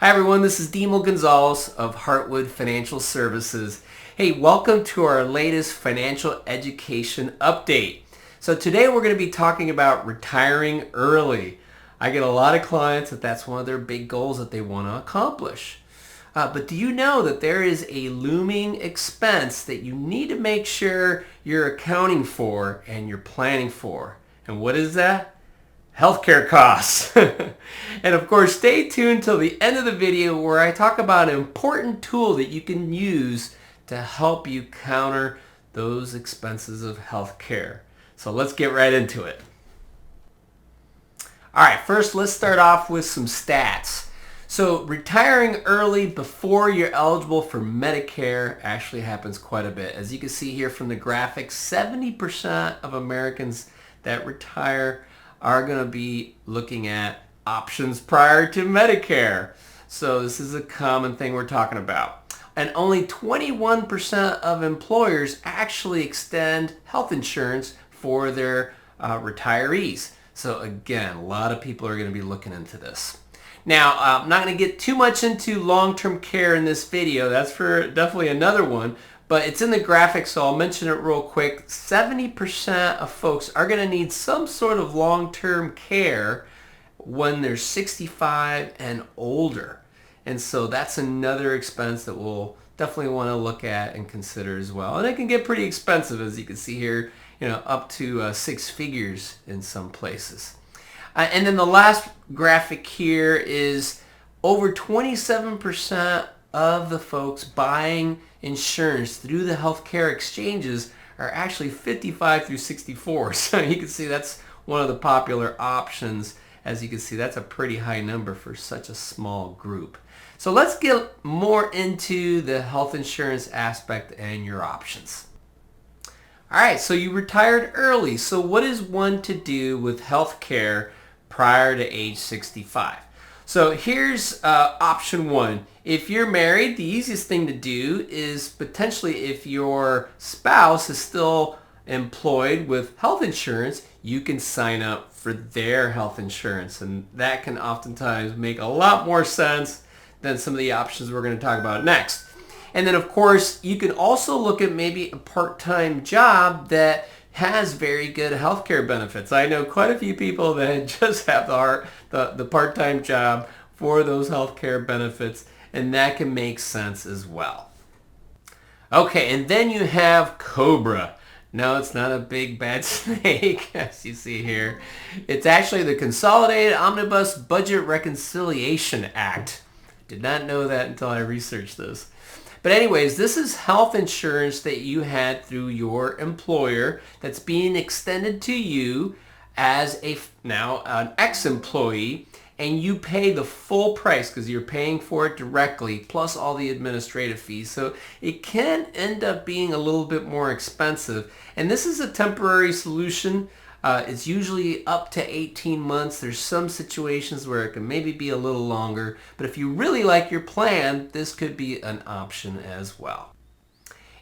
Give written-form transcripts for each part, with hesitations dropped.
Hi everyone, this is Demel Gonzalez of Heartwood Financial Services. Hey, welcome to our latest financial education update. So today we're going to be talking about retiring early. I get a lot of clients that's one of their big goals that they want to accomplish. But do you know that there is a looming expense that you need to make sure you're accounting for and you're planning for? And what is that? Healthcare costs. And of course, stay tuned till the end of the video where I talk about an important tool that you can use to help you counter those expenses of healthcare. So let's get right into it. All right, first let's start off with some stats. So retiring early before you're eligible for Medicare actually happens quite a bit. As you can see here from the graphic, 70% of Americans that retire are going to be looking at options prior to Medicare. So this is a common thing we're talking about. And only 21% of employers actually extend health insurance for their retirees. So again, a lot of people are going to be looking into this. Now, I'm not going to get too much into long-term care in this video. That's for definitely another one. But it's in the graphic, so I'll mention it real quick. 70% of folks are going to need some sort of long-term care when they're 65 and older. And so that's another expense that we'll definitely want to look at and consider as well. And it can get pretty expensive, as you can see here, up to six figures in some places. And then the last graphic here is over 27% of the folks buying insurance through the healthcare exchanges are actually 55 through 64. So you can see that's one of the popular options. As you can see, that's a pretty high number for such a small group. So let's get more into the health insurance aspect and your options. All right, so you retired early. So what is one to do with healthcare prior to age 65? So here's option one. If you're married, the easiest thing to do is potentially if your spouse is still employed with health insurance, you can sign up for their health insurance. And that can oftentimes make a lot more sense than some of the options we're going to talk about next. And then of course, you can also look at maybe a part-time job that has very good healthcare benefits. I know quite a few people that just have the part-time job for those healthcare benefits, and that can make sense as well. Okay, and then you have COBRA. No, it's not a big bad snake, as you see here. It's actually the Consolidated Omnibus Budget Reconciliation Act. Did not know that until I researched this. But anyways, this is health insurance that you had through your employer that's being extended to you as now an ex-employee, and you pay the full price because you're paying for it directly plus all the administrative fees. So it can end up being a little bit more expensive. And this is a temporary solution. It's usually up to 18 months. There's some situations where it can maybe be a little longer. But if you really like your plan, this could be an option as well.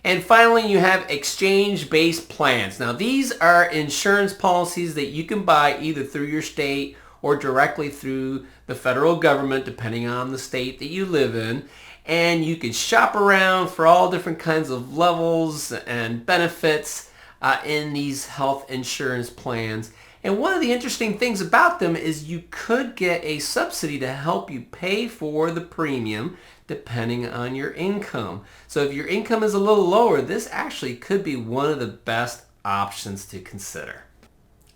And finally, you have exchange-based plans. Now, these are insurance policies that you can buy either through your state or directly through the federal government, depending on the state that you live in. And you can shop around for all different kinds of levels and benefits in these health insurance plans. And one of the interesting things about them is you could get a subsidy to help you pay for the premium depending on your income. So if your income is a little lower, this actually could be one of the best options to consider.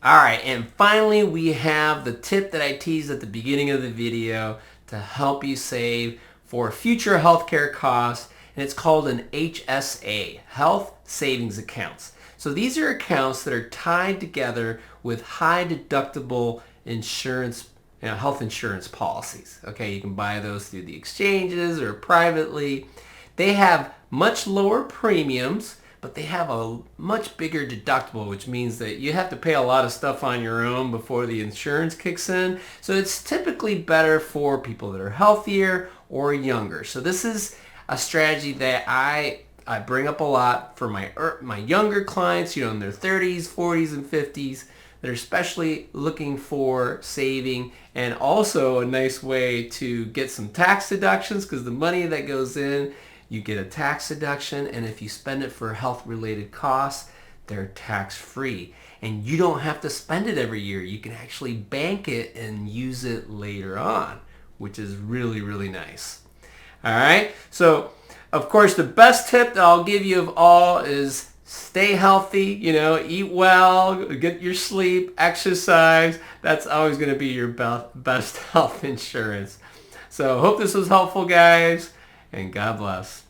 All right, and finally we have the tip that I teased at the beginning of the video to help you save for future healthcare costs, and it's called an HSA, Health Savings Accounts. So these are accounts that are tied together with high deductible insurance, health insurance policies. Okay, you can buy those through the exchanges or privately. They have much lower premiums, but they have a much bigger deductible, which means that you have to pay a lot of stuff on your own before the insurance kicks in. So it's typically better for people that are healthier or younger. So this is a strategy that I bring up a lot for my younger clients, in their 30s, 40s, and 50s. that are especially looking for saving, and also a nice way to get some tax deductions, because the money that goes in, you get a tax deduction, and if you spend it for health-related costs, they're tax-free. And you don't have to spend it every year. You can actually bank it and use it later on, which is really, really nice. All right, so of course the best tip that I'll give you of all is stay healthy, eat well, get your sleep, exercise. That's always going to be your best health insurance. So hope this was helpful, guys, and God bless.